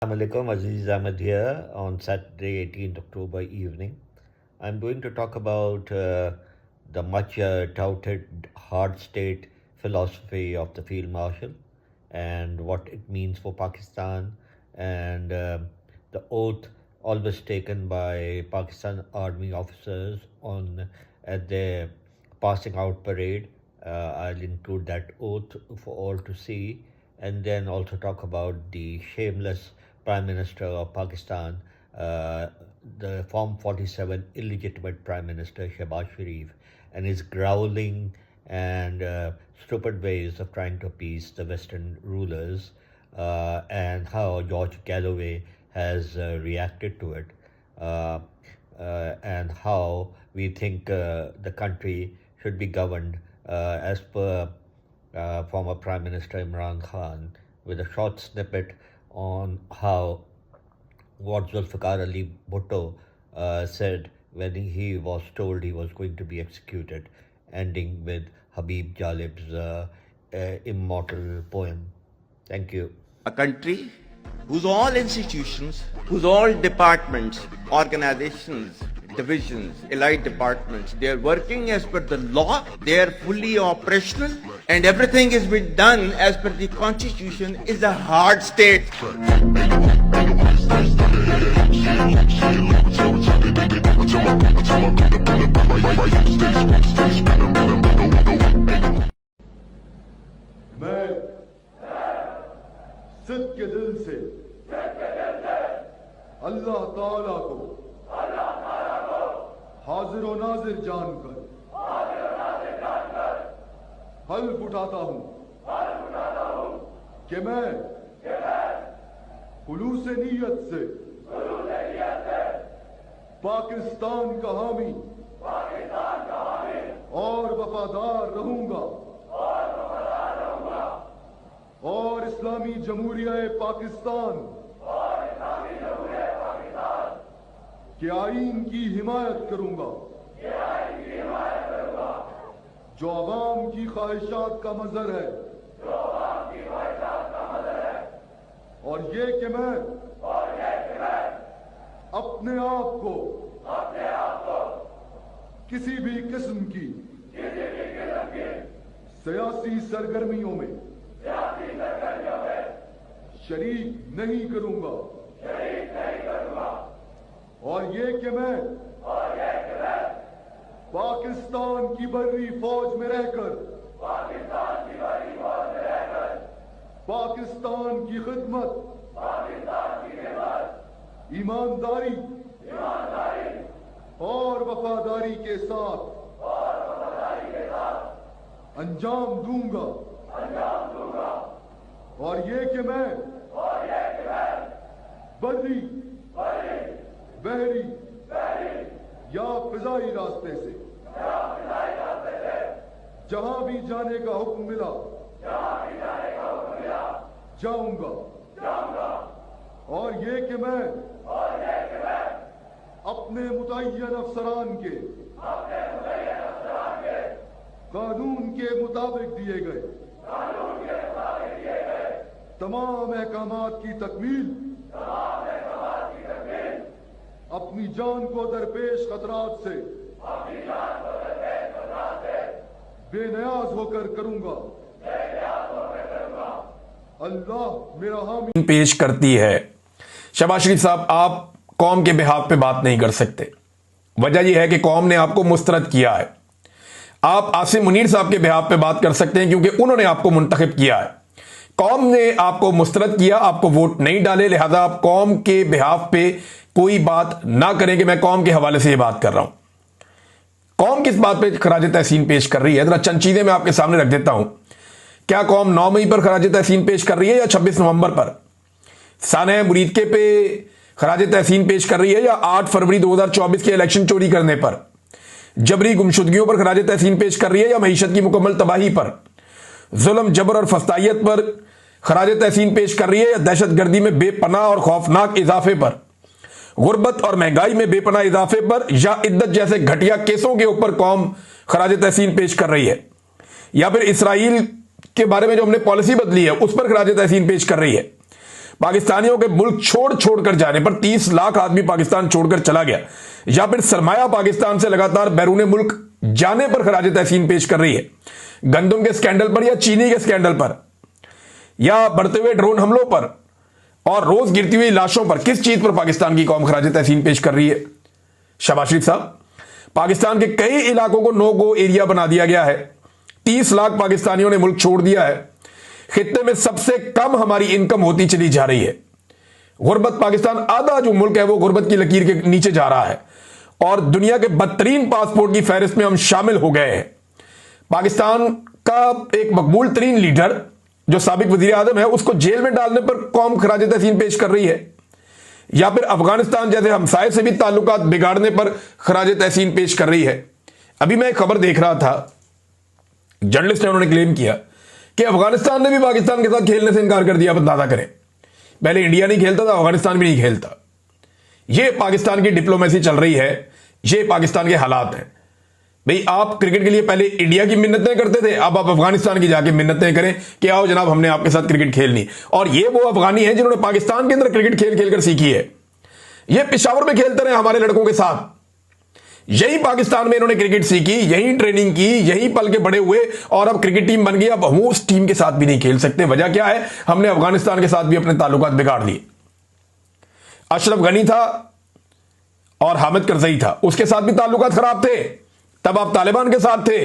Assalamualaikum, Aziz Ahmed here on Saturday, 18th October evening. I'm going to talk about the much touted hard state philosophy of the Field Marshal and what it means for Pakistan and the oath always taken by Pakistan army officers on at their passing out parade. I'll include that oath for all to see, and then also talk about the shameless Prime Minister of Pakistan, the Form 47 illegitimate Prime Minister Shehbaz Sharif, and his growling and stupid ways of trying to appease the Western rulers, and how George Galloway has reacted to it, uh, and how we think the country should be governed as per former Prime Minister Imran Khan, with a short snippet on how what Zulfikar Ali Bhutto said when he was told he was going to be executed, ending with Habib Jalib's immortal poem. Thank you. A country whose all institutions, whose all departments, organizations, divisions, allied departments, they are working as per the law, they are fully operational, and everything is being done as per the constitution is a hard state. मैं सिद्ध के दिल से अल्लाह ताला को हाजिर व नाजिर जानकर हल्फ उठाता हूं कि मैं खुलूस नीयत से पाकिस्तान का हामी और वफादार रहूंगा और इस्लामी जमहूरिया पाकिस्तान के आईन की हिमायत करूंगा जो अवाम की ख्वाहिशात का मजहर है, और ये कि मैं अपने आप को किसी भी किस्म की सियासी सरगर्मियों में शरीक नहीं करूंगा, और ये कि मैं पाकिस्तान की बर्री फौज में रहकर पाकिस्तान की खिदमत ईमानदारी और वफादारी के साथ अंजाम दूंगा, और ये कि मैं बर्री, बहरी या फिजाई रास्ते से जहां भी जाने का हुक्म मिला जाऊंगा, और ये कि मैं अपने मुतय्यन अफसरान के कानून के मुताबिक दिए गए तमाम अहकामात की तकमील अपनी जान को दरपेश खतरात से बेनियाज होकर करूंगा। अल्लाह मेरा हामी पेश करती है। शहबाज शरीफ साहब, आप कौम के बिहाफ पे बात नहीं कर सकते। वजह यह है कि कौम ने आपको मुस्तरद किया है। आप आसिम मुनीर साहब के बिहाफ पे बात कर सकते हैं क्योंकि उन्होंने आपको मुंतखब किया है। कौम ने आपको मुस्तरद किया, आपको वोट नहीं डाले, लिहाजा आप कौम के बिहाफ पे कोई बात ना करें कि मैं कौम के हवाले से ये बात कर रहा हूं। कौम किस बात पे खराज तहसीन पेश कर रही है, जरा चंद चीजें मैं आपके सामने रख देता हूं। क्या कौम 9 मई पर खराज तहसीन पेश कर रही है या 26 नवंबर पर? साने मुरीदके पे खराज तहसीन पेश कर रही है या 8 फरवरी 2024 के इलेक्शन चोरी करने पर? जबरी गुमशुदगियों पर खराज तहसीन पेश कर रही है या मईशत की मुकम्मल तबाही पर? जुल्म, जबर और फस्तायत पर खराज तहसीन पेश कर रही है या दहशत गर्दी में बेपनाह और खौफनाक इजाफे पर? गुर्बत और महंगाई में बेपनाह इजाफे पर या इद्दत जैसे घटिया केसों के ऊपर कौम खराज तहसीन पेश कर रही है? या फिर इसराइल के बारे में जो हमने पॉलिसी बदली है उस पर खराज तहसीन पेश कर रही है? पाकिस्तानियों के मुल्क छोड़कर जाने पर 30 लाख आदमी पाकिस्तान छोड़कर चला गया, या फिर सरमाया पाकिस्तान से लगातार बैरून मुल्क जाने पर खराज तहसीन पेश कर रही है? गंदम के स्कैंडल पर, या चीनी के स्कैंडल पर, या बढ़ते हुए ड्रोन हमलों पर और रोज गिरती हुई लाशों पर? किस चीज पर पाकिस्तान की कौम खराज तहसीन पेश कर रही है? शहबाज शरीफ साहब, पाकिस्तान के कई इलाकों को नो गो एरिया बना दिया गया है। 30 लाख पाकिस्तानियों ने मुल्क छोड़ दिया है। खित्ते में सबसे कम हमारी इनकम होती चली जा रही है। गुर्बत, पाकिस्तान आधा जो मुल्क है वो गुर्बत की लकीर के नीचे जा रहा है और दुनिया के बदतरीन पासपोर्ट की फहरिस्त में हम शामिल हो गए हैं। पाकिस्तान का एक मकबूल तरीन लीडर जो साबिक वजीर आजम है, उसको जेल में डालने पर कौम खराज तहसीन पेश कर रही है, या फिर अफगानिस्तान जैसे हमसाये से भी ताल्लुकात बिगाड़ने पर खराज तहसीन पेश कर रही है। अभी मैं एक खबर देख रहा था, जर्नलिस्ट ने उन्होंने क्लेम किया कि अफगानिस्तान ने भी पाकिस्तान के साथ खेलने से इनकार कर दिया। अब अंदाजा करें, पहले इंडिया नहीं खेलता था, अफगानिस्तान भी नहीं खेलता। यह पाकिस्तान की डिप्लोमेसी चल रही है, ये पाकिस्तान के हालात हैं। भाई, आप क्रिकेट के लिए पहले इंडिया की मिन्नतें करते थे, अब आप अफगानिस्तान की जाके मिन्नतें करें कि आओ जनाब हमने आपके साथ क्रिकेट खेलनी। और ये वो अफगानी हैं जिन्होंने पाकिस्तान के अंदर क्रिकेट खेल खेलकर सीखी है। ये पेशावर में खेलते रहे हमारे लड़कों के साथ, यही पाकिस्तान में इन्होंने क्रिकेट सीखी, यही ट्रेनिंग की, यही पल के बड़े हुए और अब क्रिकेट टीम बन गई। अब हम उस टीम के साथ भी नहीं खेल सकते। वजह क्या है? हमने अफगानिस्तान के साथ भी अपने ताल्लुकात बिगाड़ लिए। अशरफ गनी था और हामिद करजई था, उसके साथ भी ताल्लुकात खराब थे। तब आप तालिबान के साथ थे,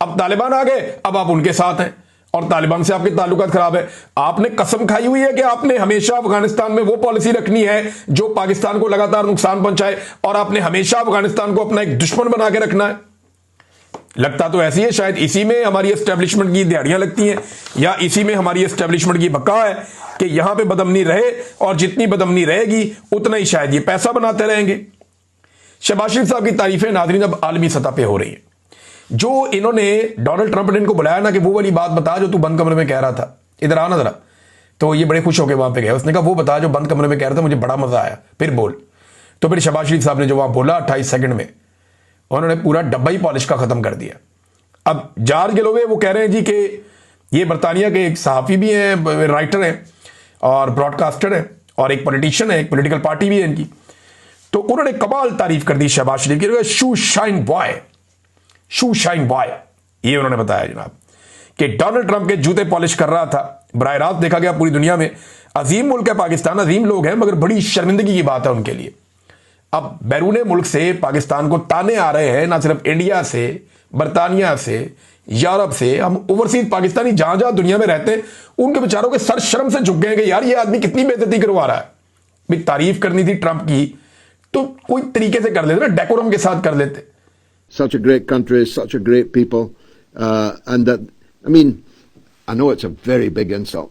अब तालिबान आ गए, अब आप उनके साथ हैं और तालिबान से आपके ताल्लुकात खराब है। आपने कसम खाई हुई है कि आपने हमेशा अफगानिस्तान में वो पॉलिसी रखनी है जो पाकिस्तान को लगातार नुकसान पहुंचाए, और आपने हमेशा अफगानिस्तान को अपना एक दुश्मन बना के रखना है। लगता तो ऐसी है, शायद इसी में हमारी एस्टेब्लिशमेंट की दिहाड़ियां लगती हैं, या इसी में हमारी एस्टेब्लिशमेंट की बका है कि यहां पे बदअमनी रहे, और जितनी बदअमनी रहेगी उतना ही शायद ये पैसा बनाते रहेंगे। शहबाज शरीफ साहब की तारीफें नाज़रीन अब आलमी सतह पे हो रही है। जो इन्होंने डोनाल्ड ट्रंप ने इनको बुलाया ना कि वो वाली बात बता जो तू बंद कमरे में कह रहा था, इधर आना जरा, तो ये बड़े खुश होकर वहां पे गए। उसने कहा वो बता जो बंद कमरे में कह रहा था, मुझे बड़ा मजा आया, फिर बोल। तो फिर शहबाज शरीफ साहब ने जो वहां बोला 28 सेकंड में, उन्होंने पूरा डब्बा ही पॉलिश का खत्म कर दिया। अब जॉर्ज गैलोवे वो कह रहे हैं जी कि ये बरतानिया के एक सहाफ़ी भी हैं, राइटर हैं और ब्रॉडकास्टर हैं, और एक पॉलिटिशियन है, एक पॉलिटिकल पार्टी भी है इनकी। तो उन्होंने कमाल तारीफ कर दी शहबाज शरीफ की। शू शाइन बॉय, शू शाइन बॉय, ये उन्होंने बताया जनाब कि डोनाल्ड ट्रंप के जूते पॉलिश कर रहा था। बराह रास्त देखा गया पूरी दुनिया में। अजीम मुल्क है पाकिस्तान, अजीम लोग हैं, मगर बड़ी शर्मिंदगी की बात है उनके लिए। अब बैरून मुल्क से पाकिस्तान को ताने आ रहे हैं, ना सिर्फ इंडिया से, बरतानिया से, यूरोप से। हम ओवरसीज पाकिस्तानी जहां जहां दुनिया में रहते हैं उनके बेचारों के सर शर्म से झुक गए कि यार ये आदमी कितनी बेइज्जती करवा रहा है। भाई, तारीफ करनी थी ट्रंप की तो कोई तरीके से कर लेते ना, डेकोरम के साथ कर लेते। Such a great country, such a great people, and that, I mean, I know it's a very big insult,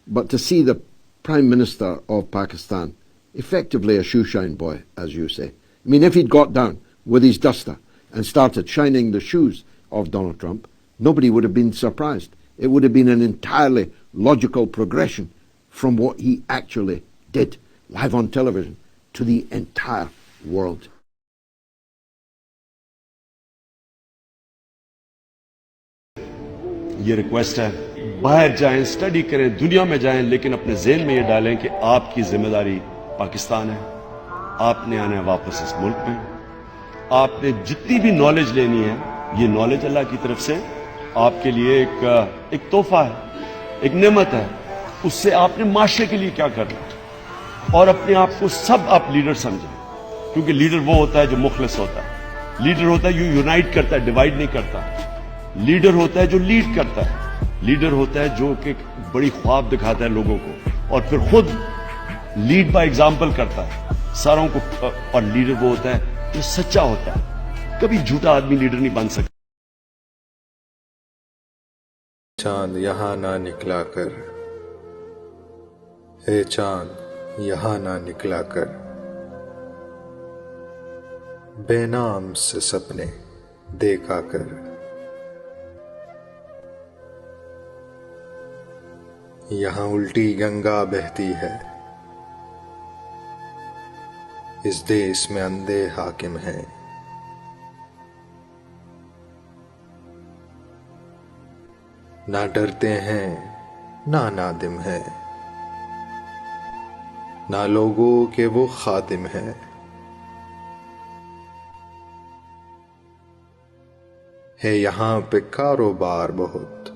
but to see the Prime Minister of Pakistan, effectively a shoeshine boy, as you say. I mean, if he'd got down with his duster and started shining the shoes of Donald Trump, nobody would have been surprised. It would have been an entirely logical progression from what he actually did, live on television, to the entire world. ये request है, बाहर जाएं, study करें, दुनिया में जाएं, लेकिन अपने ज़हन में ये डालें कि आपकी जिम्मेदारी पाकिस्तान है। आपने आना है वापस इस मुल्क में। आपने जितनी भी नॉलेज लेनी है, ये नॉलेज अल्लाह की तरफ से आपके लिए एक तोहफा है, एक नेमत है। उससे आपने माशरे के लिए क्या करना है, और अपने आप को सब आप लीडर समझें, क्योंकि लीडर वो होता है जो मुखलिस होता है। लीडर होता है जो यूनाइट करता है, डिवाइड नहीं करता। लीडर होता है जो लीड करता है। लीडर होता है जो कि बड़ी ख्वाब दिखाता है लोगों को, और फिर खुद लीड बाय एग्जाम्पल करता है सारों को। और लीडर वो होता है जो सच्चा होता है। कभी झूठा आदमी लीडर नहीं बन सकता। चांद यहां ना निकला कर, हे चांद यहां ना निकला कर, बेनाम से सपने देखा कर। यहां उल्टी गंगा बहती है, इस देश में अंधे हाकिम हैं। ना डरते हैं ना नादिम है, ना लोगों के वो खादिम है। यहाँ पे कारोबार बहुत,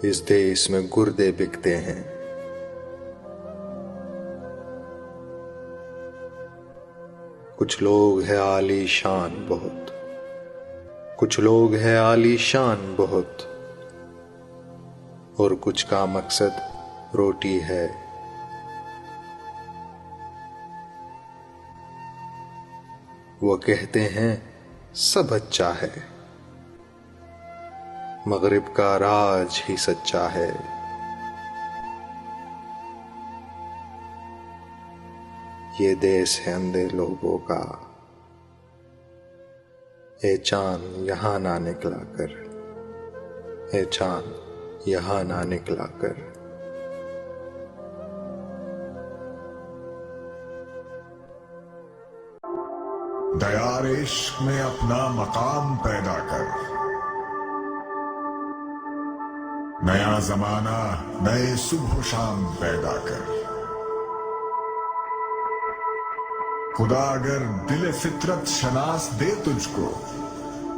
इस देश में गुर्दे बिकते हैं। कुछ लोग है आलीशान बहुत, कुछ लोग है आलीशान बहुत, और कुछ का मकसद रोटी है। वो कहते हैं सब अच्छा है, मगरिब का राज ही सच्चा है। ये देश है अंधे लोगों का, ए चांद यहां ना निकला कर, ए चांद यहां ना निकला कर। दयार इश्क में अपना मकाम पैदा कर, नया जमाना नए सुबह शाम पैदा कर। खुदा अगर दिल फितरत शनास दे तुझको,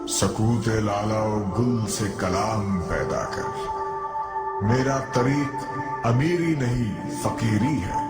सकूते लाला गुल से कलाम पैदा कर। मेरा तरीक अमीरी नहीं फकीरी है,